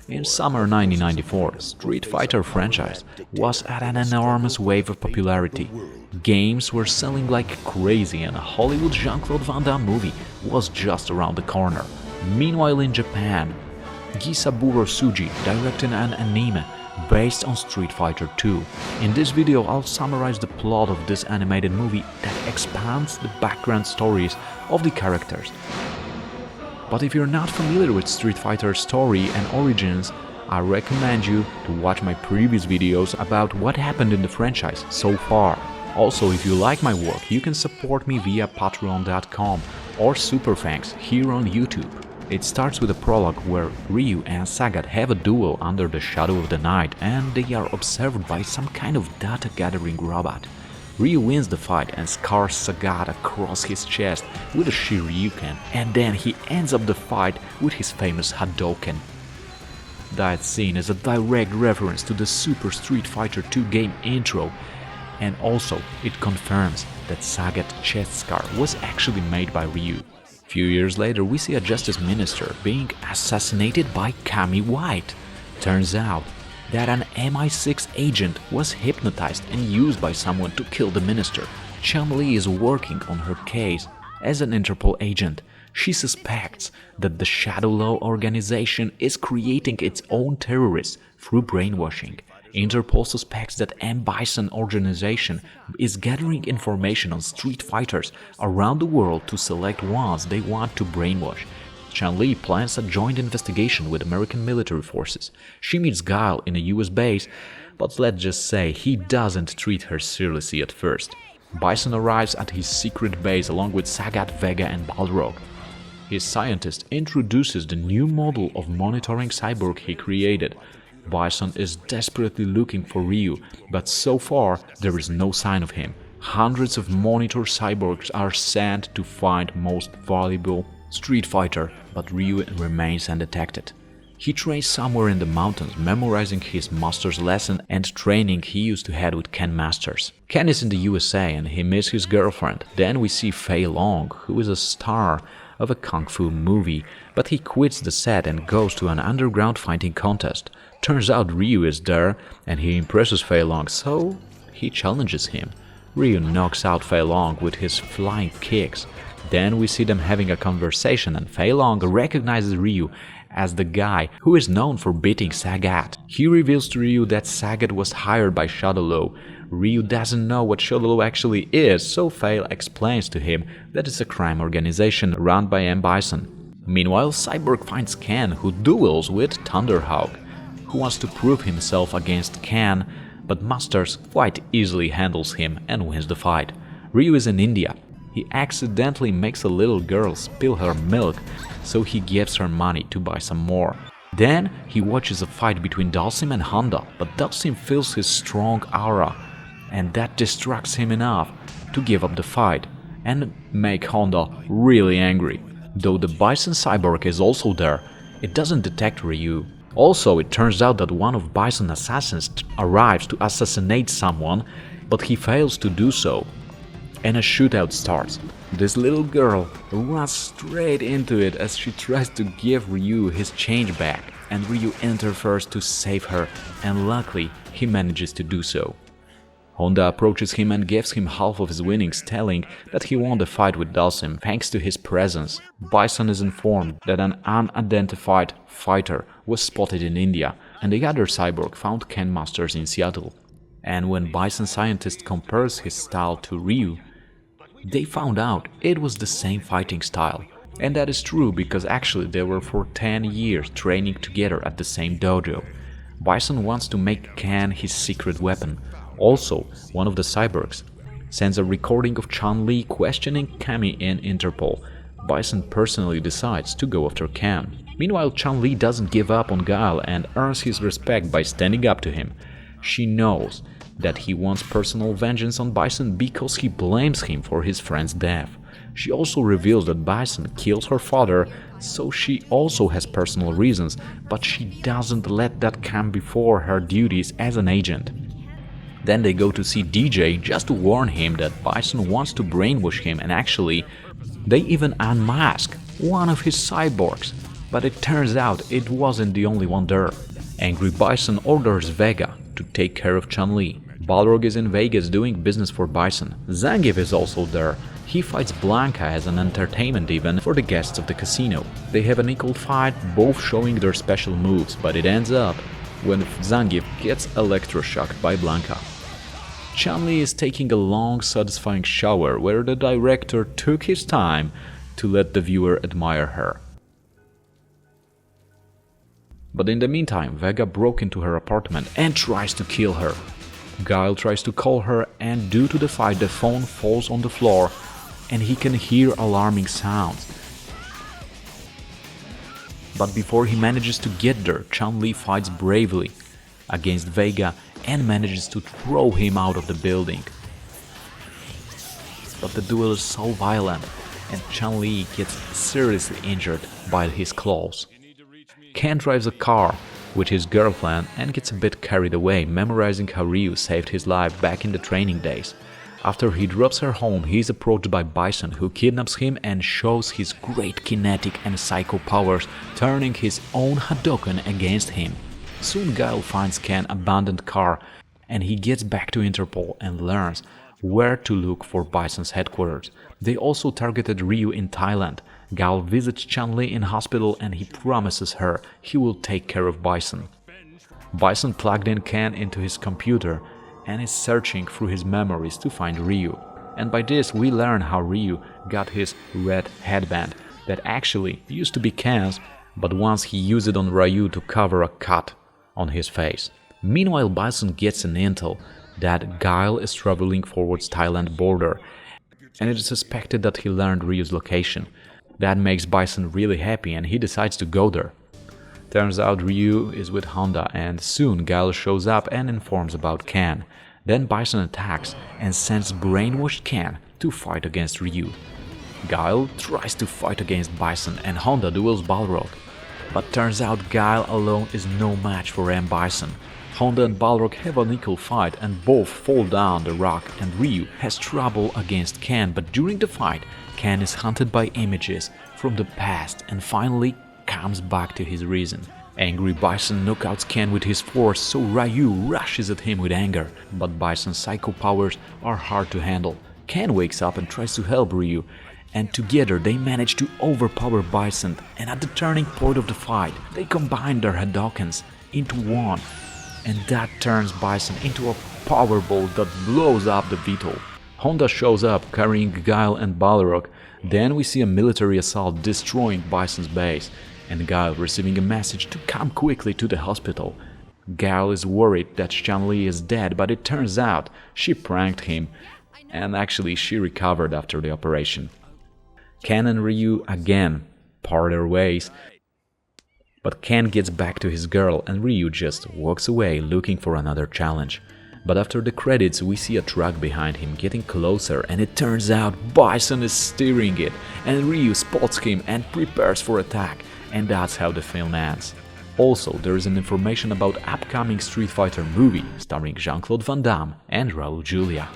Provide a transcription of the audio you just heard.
In summer 1994, Street Fighter franchise was at an enormous wave of popularity. Games were selling like crazy and a Hollywood Jean-Claude Van Damme movie was just around the corner. Meanwhile in Japan, Gisaburo Suji directed an anime based on Street Fighter 2. In this video I'll summarize the plot of this animated movie that expands the background stories of the characters. But if you're not familiar with Street Fighter's story and origins, I recommend you to watch my previous videos about what happened in the franchise so far. Also, if you like my work, you can support me via patreon.com or Superthanks here on YouTube. It starts with a prologue where Ryu and Sagat have a duel under the shadow of the night and they are observed by some kind of data-gathering robot. Ryu wins the fight and scars Sagat across his chest with a Shoryuken, and then he ends up the fight with his famous Hadouken. That scene is a direct reference to the Super Street Fighter 2 game intro, and also it confirms that Sagat's chest scar was actually made by Ryu. Few years later, we see a justice minister being assassinated by Cammy White. Turns out that an MI6 agent was hypnotized and used by someone to kill the minister. Chun-Li is working on her case as an Interpol agent. She suspects that the Shadaloo organization is creating its own terrorists through brainwashing. Interpol suspects that Bison organization is gathering information on street fighters around the world to select ones they want to brainwash. Chun-Li plans a joint investigation with American military forces. She meets Guile in a US base, but let's just say he doesn't treat her seriously at first. Bison arrives at his secret base along with Sagat, Vega and Balrog. His scientist introduces the new model of monitoring cyborg he created. Bison is desperately looking for Ryu, but so far there is no sign of him. Hundreds of monitor cyborgs are sent to find most valuable Street Fighter, but Ryu remains undetected. He trains somewhere in the mountains, memorizing his master's lesson and training he used to have with Ken Masters. Ken is in the USA and he meets his girlfriend. Then we see Fei Long, who is a star of a kung fu movie, but he quits the set and goes to an underground fighting contest. Turns out Ryu is there and he impresses Fei Long, so he challenges him. Ryu knocks out Fei Long with his flying kicks. Then we see them having a conversation and Fei Long recognizes Ryu as the guy who is known for beating Sagat. He reveals to Ryu that Sagat was hired by Shadaloo. Ryu doesn't know what Shadaloo actually is, so Fei explains to him that it's a crime organization run by Bison. Meanwhile, Cyborg finds Ken, who duels with Thunderhawk, who wants to prove himself against Ken, but Masters quite easily handles him and wins the fight. Ryu is in India. He accidentally makes a little girl spill her milk, so he gives her money to buy some more. Then he watches a fight between Dalsim and Honda, but Dalsim feels his strong aura, and that distracts him enough to give up the fight and make Honda really angry. Though the Bison cyborg is also there, it doesn't detect Ryu. Also, it turns out that one of Bison's assassins arrives to assassinate someone, but he fails to do so, and a shootout starts. This little girl runs straight into it as she tries to give Ryu his change back, and Ryu interferes to save her, and luckily he manages to do so. Honda approaches him and gives him half of his winnings, telling that he won the fight with Dalsim thanks to his presence. Bison is informed that an unidentified fighter was spotted in India, and the other cyborg found Ken Masters in Seattle. And when Bison scientist compares his style to Ryu, they found out it was the same fighting style. And that is true because actually they were for 10 years training together at the same dojo. Bison wants to make Ken his secret weapon. Also, one of the cyborgs sends a recording of Chun-Li questioning Cammy in Interpol. Bison personally decides to go after Ken. Meanwhile, Chun-Li doesn't give up on Guile and earns his respect by standing up to him. She knows that he wants personal vengeance on Bison because he blames him for his friend's death. She also reveals that Bison killed her father, so she also has personal reasons, but she doesn't let that come before her duties as an agent. Then they go to see DJ just to warn him that Bison wants to brainwash him, and actually, they even unmask one of his cyborgs. But it turns out it wasn't the only one there. Angry Bison orders Vega to take care of Chun-Li. Balrog is in Vegas doing business for Bison. Zangief is also there. He fights Blanca as an entertainment event for the guests of the casino. They have an equal fight, both showing their special moves, but it ends up when Zangief gets electroshocked by Blanca. Chun-Li is taking a long, satisfying shower where the director took his time to let the viewer admire her. But in the meantime, Vega broke into her apartment and tries to kill her. Guile tries to call her, and due to the fight the phone falls on the floor and he can hear alarming sounds. But before he manages to get there, Chun-Li fights bravely against Vega and manages to throw him out of the building. But the duel is so violent and Chun-Li gets seriously injured by his claws. Ken drives a car with his girlfriend and gets a bit carried away, memorizing how Ryu saved his life back in the training days. After he drops her home, he is approached by Bison, who kidnaps him and shows his great kinetic and psycho powers, turning his own Hadouken against him. Soon Guile finds Ken's abandoned car and he gets back to Interpol and learns where to look for Bison's headquarters. They also targeted Ryu in Thailand. Guile visits Chun-Li in hospital and he promises her he will take care of Bison. Bison plugged in Ken into his computer and is searching through his memories to find Ryu. And by this we learn how Ryu got his red headband that actually used to be Ken's, but once he used it on Ryu to cover a cut on his face. Meanwhile, Bison gets an intel that Guile is traveling towards Thailand border, and it is suspected that he learned Ryu's location. That makes Bison really happy and he decides to go there. Turns out Ryu is with Honda and soon Guile shows up and informs about Ken. Then Bison attacks and sends brainwashed Ken to fight against Ryu. Guile tries to fight against Bison and Honda duels Balrog. But turns out Guile alone is no match for M. Bison. Honda and Balrog have an equal fight and both fall down the rock and Ryu has trouble against Ken, but during the fight Ken is haunted by images from the past and finally comes back to his reason. Angry Bison knockouts Ken with his force, so Ryu rushes at him with anger, but Bison's psycho powers are hard to handle. Ken wakes up and tries to help Ryu, and together they manage to overpower Bison, and at the turning point of the fight, they combine their Hadoukens into one, and that turns Bison into a powerball that blows up the Beetle. Honda shows up carrying Guile and Balrog. Then we see a military assault destroying Bison's base, and Guile receiving a message to come quickly to the hospital. Guile is worried that Chun-Li is dead, but it turns out she pranked him, and actually she recovered after the operation. Ken and Ryu again part their ways, but Ken gets back to his girl and Ryu just walks away looking for another challenge. But after the credits we see a truck behind him getting closer and it turns out Bison is steering it and Ryu spots him and prepares for attack, and that's how the film ends. Also, there is an information about upcoming Street Fighter movie starring Jean-Claude Van Damme and Raul Julia.